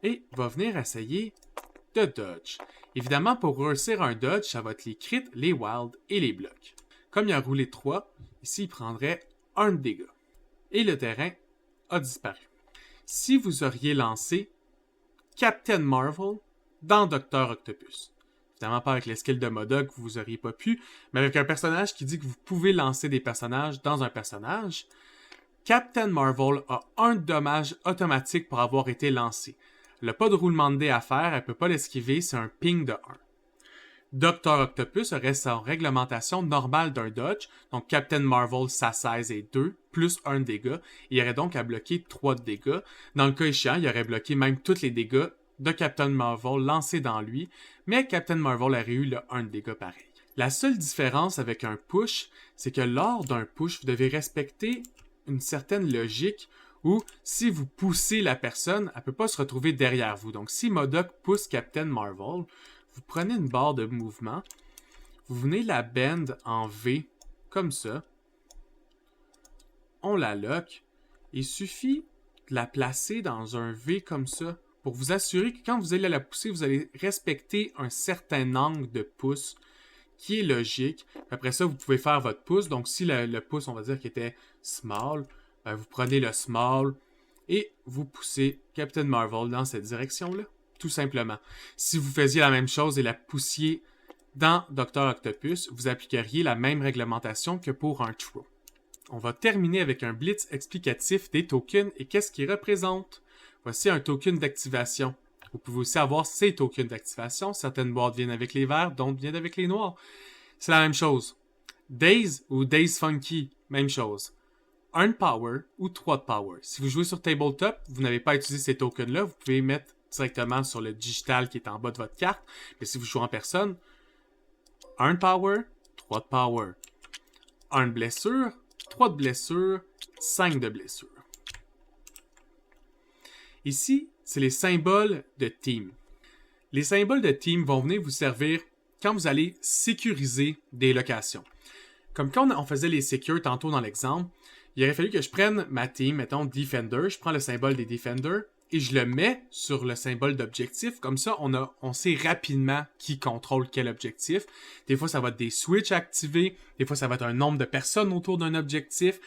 et va venir essayer de dodge. Évidemment, pour réussir un dodge, ça va être les crits, les wilds et les blocs. Comme il a roulé 3, ici, il prendrait 1 dégât. Et le terrain a disparu. Si vous auriez lancé Captain Marvel dans Dr. Octopus, évidemment pas avec les skills de Modok, vous n'auriez pas pu, mais avec un personnage qui dit que vous pouvez lancer des personnages dans un personnage, Captain Marvel a un dommage automatique pour avoir été lancé. Elle n'a pas de roulement de dés à faire, elle ne peut pas l'esquiver, c'est un ping de 1. Dr. Octopus aurait sa réglementation normale d'un dodge, donc Captain Marvel, sa 16 et 2, plus 1 dégât, il aurait donc à bloquer 3 de dégâts. Dans le cas échéant, il aurait bloqué même tous les dégâts de Captain Marvel lancés dans lui, mais Captain Marvel aurait eu le 1 de dégâts pareil. La seule différence avec un push, c'est que lors d'un push, vous devez respecter une certaine logique où si vous poussez la personne, elle ne peut pas se retrouver derrière vous. Donc si Modok pousse Captain Marvel, vous prenez une barre de mouvement, vous venez la bend en V, comme ça, on la lock, il suffit de la placer dans un V comme ça, pour vous assurer que quand vous allez la pousser, vous allez respecter un certain angle de pouce qui est logique. Après ça, vous pouvez faire votre pouce, donc si le pouce, on va dire, qui était small, ben vous prenez le small et vous poussez Captain Marvel dans cette direction-là. Tout simplement. Si vous faisiez la même chose et la poussiez dans Dr. Octopus, vous appliqueriez la même réglementation que pour un throw. On va terminer avec un blitz explicatif des tokens et qu'est-ce qu'ils représentent. Voici un token d'activation. Vous pouvez aussi avoir ces tokens d'activation. Certaines boîtes viennent avec les verts, d'autres viennent avec les noirs. C'est la même chose. Daze ou Daze Funky, même chose. 1 power ou 3 de power. Si vous jouez sur tabletop, vous n'avez pas utilisé ces tokens-là, vous pouvez mettre directement sur le digital qui est en bas de votre carte. Mais si vous jouez en personne, 1 power, 3 de power. 1 de blessure, 3 de blessure, 5 de blessure. Ici, c'est les symboles de team. Les symboles de team vont venir vous servir quand vous allez sécuriser des locations. Comme quand on faisait les secures tantôt dans l'exemple, il aurait fallu que je prenne ma team, mettons Defender, je prends le symbole des Defenders, et je le mets sur le symbole d'objectif. Comme ça, on sait rapidement qui contrôle quel objectif. Des fois, ça va être des switches activés. Des fois, ça va être un nombre de personnes autour d'un objectif.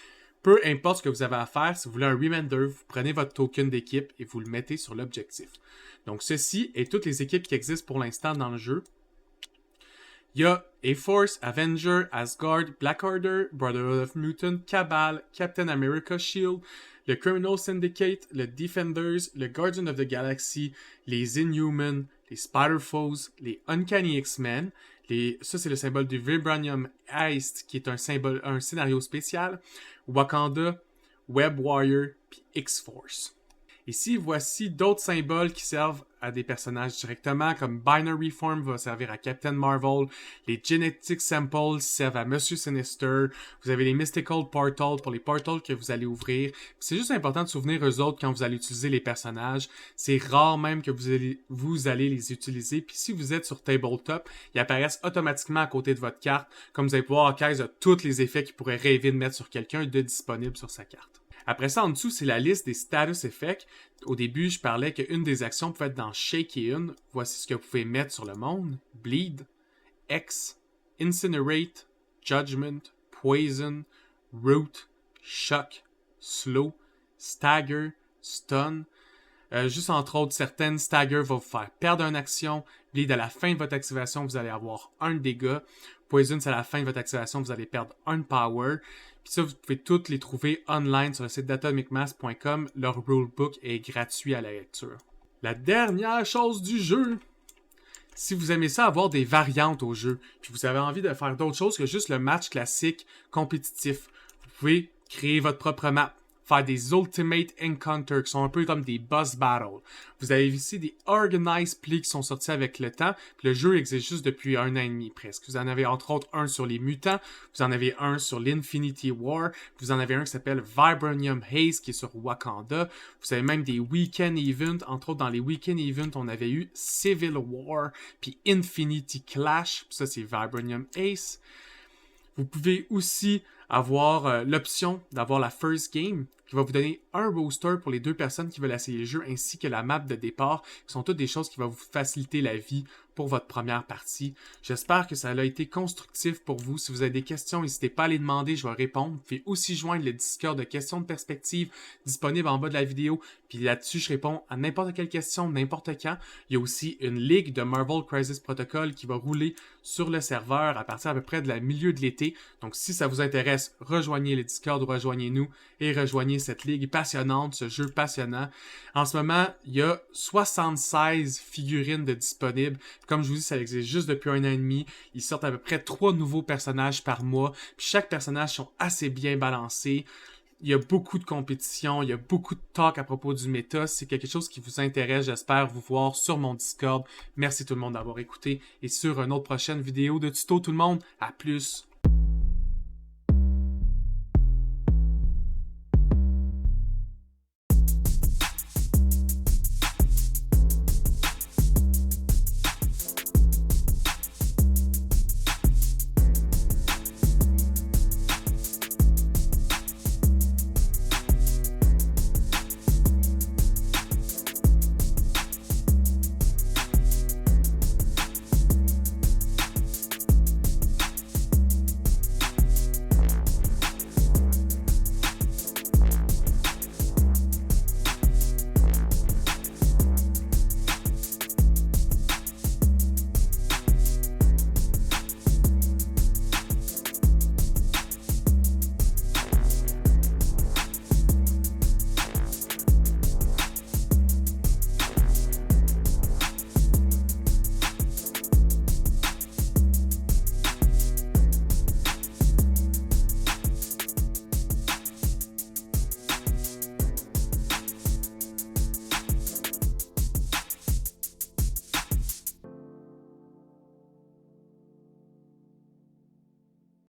Peu importe ce que vous avez à faire, si vous voulez un reminder, vous prenez votre token d'équipe et vous le mettez sur l'objectif. Donc, ceci est toutes les équipes qui existent pour l'instant dans le jeu. Il y a A-Force, Avenger, Asgard, Black Order, Brotherhood of Mutant, Cabal, Captain America Shield, le Criminal Syndicate, le Defenders, le Guardian of the Galaxy, les Inhumans, les Spider-Foes, les Uncanny X-Men. Ça, c'est le symbole du Vibranium Heist, qui est un scénario spécial. Wakanda, Web Warrior, puis X-Force. Ici, voici d'autres symboles qui servent à des personnages directement, comme Binary Form va servir à Captain Marvel, les Genetic Samples servent à Monsieur Sinister, vous avez les Mystical Portals pour les portals que vous allez ouvrir. C'est juste important de souvenir eux autres quand vous allez utiliser les personnages. C'est rare même que vous allez les utiliser. Puis si vous êtes sur Tabletop, ils apparaissent automatiquement à côté de votre carte, comme vous allez pouvoir acquérir tous les effets qu'ils pourraient rêver de mettre sur quelqu'un de disponibles sur sa carte. Après ça, en dessous, c'est la liste des status effects. Au début, je parlais qu'une des actions pouvait être dans Shake et In. Voici ce que vous pouvez mettre sur le monde. Bleed, X, Incinerate, Judgment, Poison, Root, Shock, Slow, Stagger, Stun. Juste entre autres, certaines, Stagger va vous faire perdre une action. Bleed, à la fin de votre activation, vous allez avoir 1 dégât. Poison, c'est à la fin de votre activation, vous allez perdre 1 power. Puis ça, vous pouvez toutes les trouver online sur le site datamicmass.com. Leur rulebook est gratuit à la lecture. La dernière chose du jeu, Si vous aimez ça, avoir des variantes au jeu, puis vous avez envie de faire d'autres choses que juste le match classique compétitif, vous pouvez créer votre propre map, faire des Ultimate Encounters qui sont un peu comme des boss battles. Vous avez ici des Organized Plays qui sont sortis avec le temps, puis le jeu existe juste depuis 1 an et demi presque. Vous en avez entre autres un sur les mutants, vous en avez un sur l'Infinity War, vous en avez un qui s'appelle Vibranium Haze qui est sur Wakanda. Vous avez même des Weekend Events, entre autres dans les Weekend Events, on avait eu Civil War, puis Infinity Clash, puis ça c'est Vibranium Ace. Vous pouvez aussi avoir l'option d'avoir la first game qui va vous donner un roster pour les 2 personnes qui veulent essayer le jeu ainsi que la map de départ, qui sont toutes des choses qui vont vous faciliter la vie pour votre première partie. J'espère que ça a été constructif pour vous. Si vous avez des questions, n'hésitez pas à les demander, je vais répondre. Vous pouvez aussi joindre le Discord de questions de perspective disponible en bas de la vidéo. Puis là-dessus, je réponds à n'importe quelle question, n'importe quand. Il y a aussi une ligue de Marvel Crisis Protocol qui va rouler sur le serveur à partir à peu près de la milieu de l'été. Donc si ça vous intéresse, rejoignez le Discord, rejoignez-nous et rejoignez cette ligue passionnante, ce jeu passionnant. En ce moment, il y a 76 figurines de disponibles. Comme je vous dis, ça existe juste depuis 1 an et demi. Ils sortent à peu près 3 nouveaux personnages par mois. Puis chaque personnage sont assez bien balancés. Il y a beaucoup de compétition, il y a beaucoup de talk à propos du méta. Si c'est quelque chose qui vous intéresse, j'espère vous voir sur mon Discord. Merci tout le monde d'avoir écouté. Et sur une autre prochaine vidéo de tuto tout le monde, à plus!